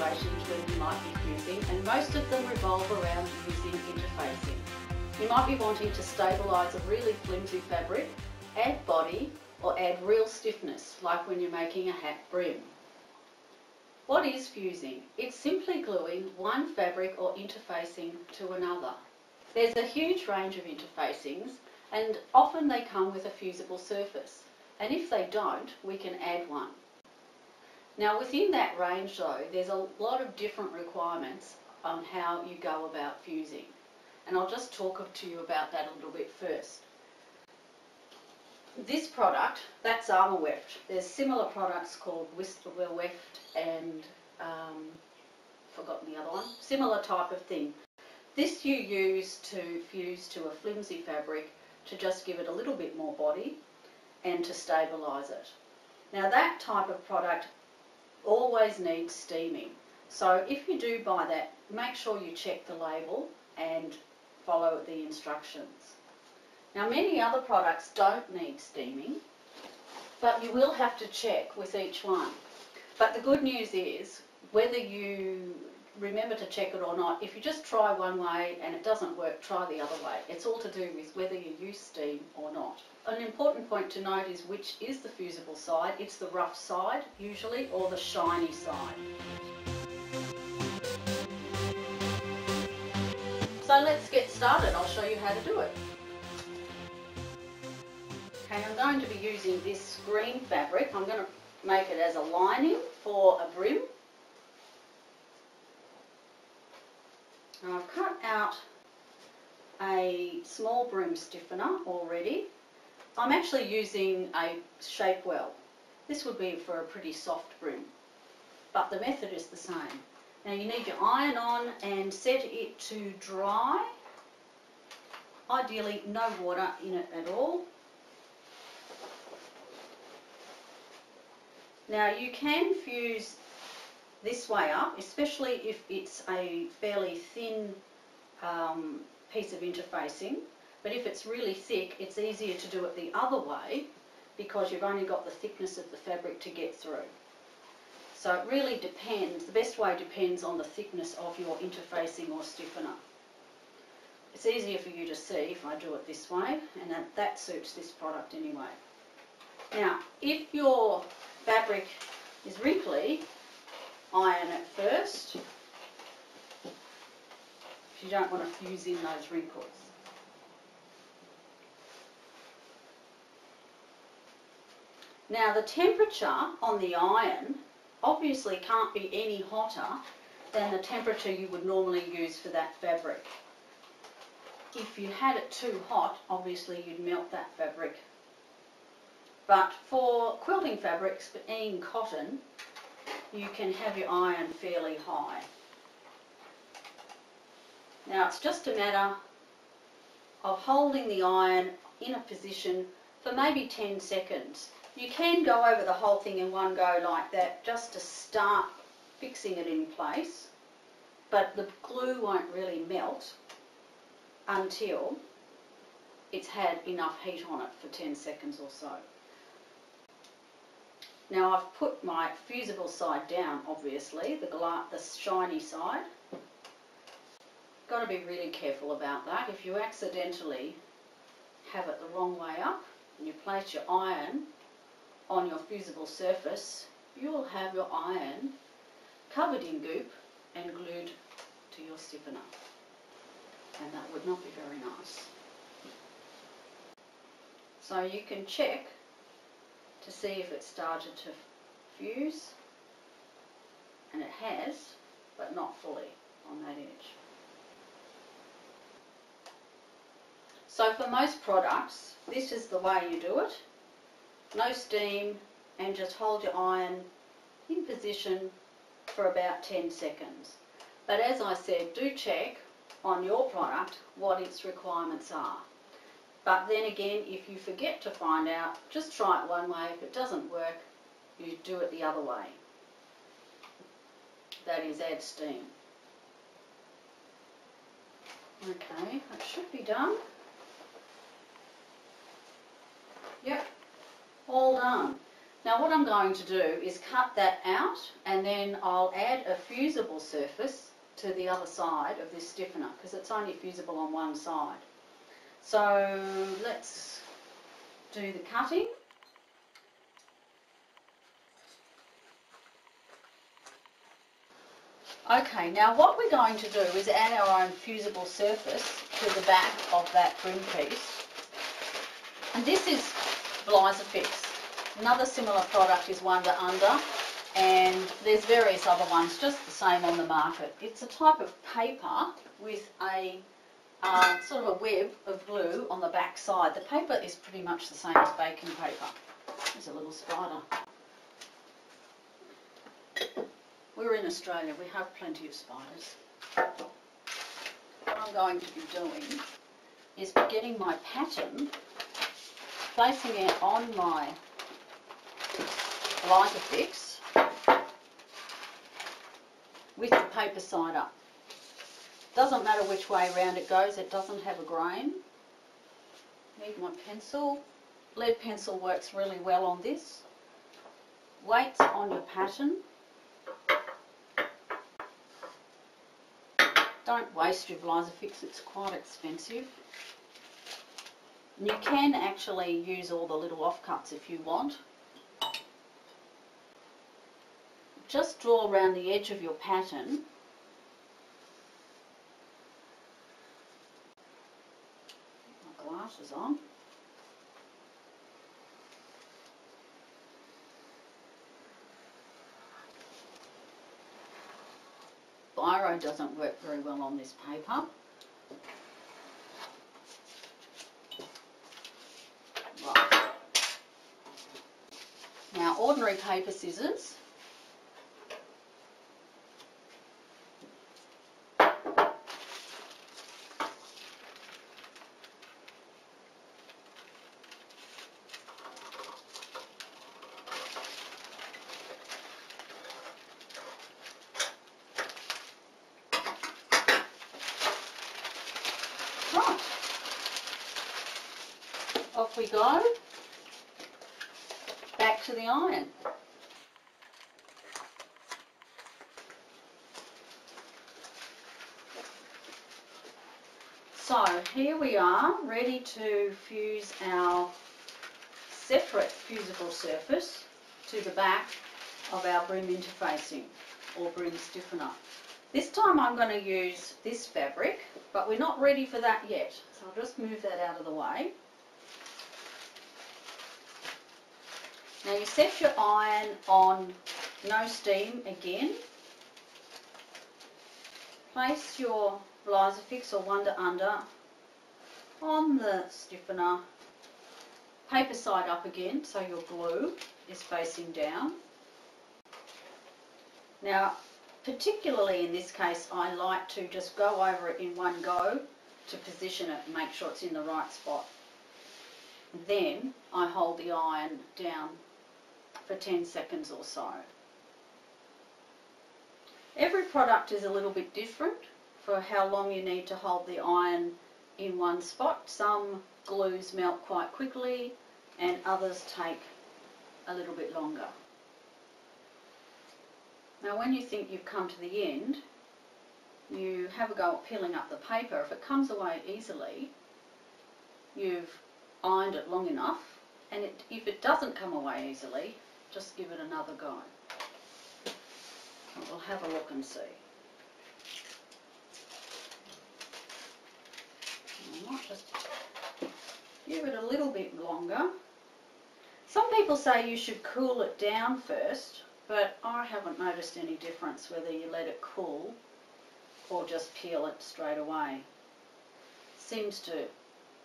situations when you might be fusing, and most of them revolve around using interfacing. You might be wanting to stabilise a really flimsy fabric, add body, or add real stiffness, like when you're making a hat brim. What is fusing? It's simply gluing one fabric or interfacing to another. There's a huge range of interfacings, and often they come with a fusible surface, and if they don't, we can add one. Now within that range though, there's a lot of different requirements on how you go about fusing, and I'll just talk to you about that a little bit first. This product, that's armour weft. There's similar products called whisper weft and forgotten the other one, similar type of thing. This you use to fuse to a flimsy fabric to just give it a little bit more body and to stabilise it. Now that type of product always needs steaming, so if you do buy that, make sure you check the label and follow the instructions. Now many other products don't need steaming, but you will have to check with each one. But the good news is, whether you remember to check it or not, if you just try one way and it doesn't work, try the other way. It's all to do with whether you use steam or not. An important point to note is which is the fusible side. It's the rough side usually, or the shiny side. So let's get started. I'll show you how to do it. Okay, I'm going to be using this green fabric. I'm going to make it as a lining for a brim. Now I've cut out a small brim stiffener already. I'm actually using a shape well. This would be for a pretty soft brim, but the method is the same. Now you need your iron on and set it to dry. Ideally no water in it at all. Now you can fuse this way up, especially if it's a fairly thin piece of interfacing, but if it's really thick, it's easier to do it the other way because you've only got the thickness of the fabric to get through. So it really depends, the best way depends on the thickness of your interfacing or stiffener. It's easier for you to see if I do it this way, and that suits this product anyway. Now, if your fabric is wrinkly, iron it first, if you don't want to fuse in those wrinkles. Now the temperature on the iron obviously can't be any hotter than the temperature you would normally use for that fabric. If you had it too hot, obviously you'd melt that fabric. But for quilting fabrics, but in cotton, you can have your iron fairly high. Now it's just a matter of holding the iron in a position for maybe 10 seconds. You can go over the whole thing in one go like that just to start fixing it in place, but the glue won't really melt until it's had enough heat on it for 10 seconds or so. Now I've put my fusible side down, obviously, the shiny side. Got to be really careful about that. If you accidentally have it the wrong way up and you place your iron on your fusible surface, you'll have your iron covered in goop and glued to your stiffener, and that would not be very nice. So you can check to see if it started to fuse, and it has, but not fully on that edge. So for most products, this is the way you do it. No steam, and just hold your iron in position for about 10 seconds. But as I said, do check on your product what its requirements are. But then again, if you forget to find out, just try it one way. If it doesn't work, you do it the other way. That is, add steam. Okay, that should be done. Yep, all done. Now what I'm going to do is cut that out, and then I'll add a fusible surface to the other side of this stiffener, because it's only fusible on one side. So let's do the cutting. Okay, now what we're going to do is add our own fusible surface to the back of that brim piece. And this is Fix. Another similar product is Wonder Under, and there's various other ones just the same on the market. It's a type of paper with a sort of a web of glue on the back side. The paper is pretty much the same as baking paper. There's a little spider. We're in Australia, we have plenty of spiders. What I'm going to be doing is getting my pattern, placing it on my Fix with the paper side up. Doesn't matter which way around it goes, it doesn't have a grain. Need my pencil. Lead pencil works really well on this. Weights on your pattern. Don't waste your Fix, it's quite expensive. And you can actually use all the little offcuts if you want. Just draw around the edge of your pattern. My glasses on. Biro doesn't work very well on this paper. Right. Now, ordinary paper scissors. Right, off we go, back to the iron. So here we are, ready to fuse our separate fusible surface to the back of our brim interfacing or brim stiffener. This time I'm going to use this fabric, but we're not ready for that yet. So I'll just move that out of the way. Now you set your iron on no steam again. Place your Fix or Wonder Under on the stiffener, paper side up again so your glue is facing down. Now, particularly in this case, I like to just go over it in one go to position it and make sure it's in the right spot. Then I hold the iron down for 10 seconds or so. Every product is a little bit different for how long you need to hold the iron in one spot. Some glues melt quite quickly and others take a little bit longer. Now when you think you've come to the end, you have a go at peeling up the paper. If it comes away easily, you've ironed it long enough, and if it doesn't come away easily, just give it another go. We'll have a look and see. I might just give it a little bit longer. Some people say you should cool it down first, but I haven't noticed any difference whether you let it cool or just peel it straight away. Seems to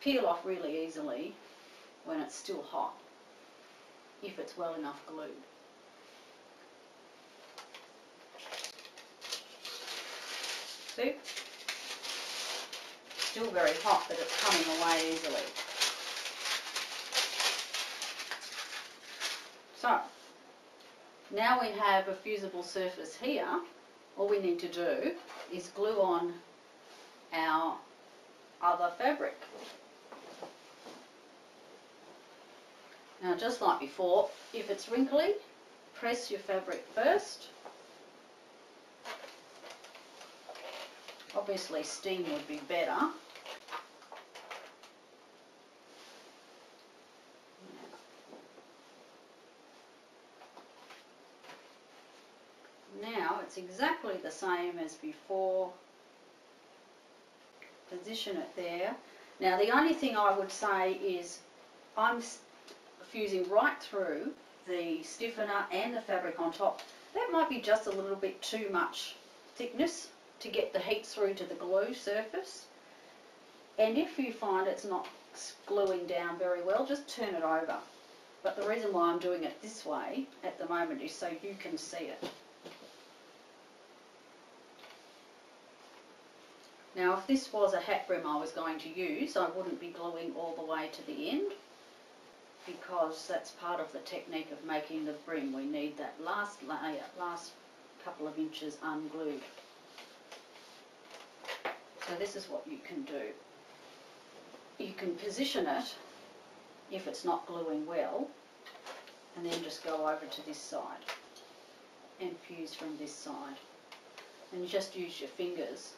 peel off really easily when it's still hot, if it's well enough glued. See? Still very hot, but it's coming away easily. So, now we have a fusible surface here. All we need to do is glue on our other fabric. Now Now just like before, if it's wrinkly, press your fabric first. Obviously steam would be better. Now it's exactly the same as before. Position it there. Now the only thing I would say is I'm fusing right through the stiffener and the fabric on top. That might be just a little bit too much thickness to get the heat through to the glue surface. And if you find it's not gluing down very well, just turn it over. But the reason why I'm doing it this way at the moment is so you can see it. Now if this was a hat brim I was going to use, I wouldn't be gluing all the way to the end, because that's part of the technique of making the brim. We need that last layer, last couple of inches unglued. So this is what you can do. You can position it if it's not gluing well, and then just go over to this side and fuse from this side. And you just use your fingers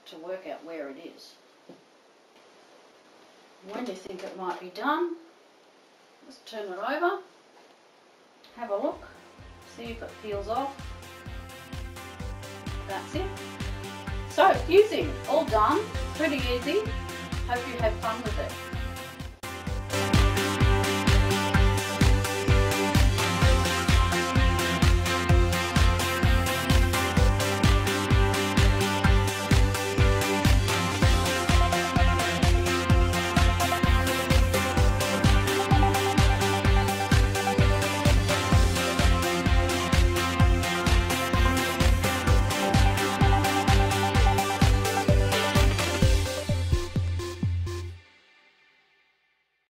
to work out where it is. When you think it might be done, just turn it over, have a look, see if it peels off. That's it. So fusing, all done, pretty easy. Hope you have fun with it.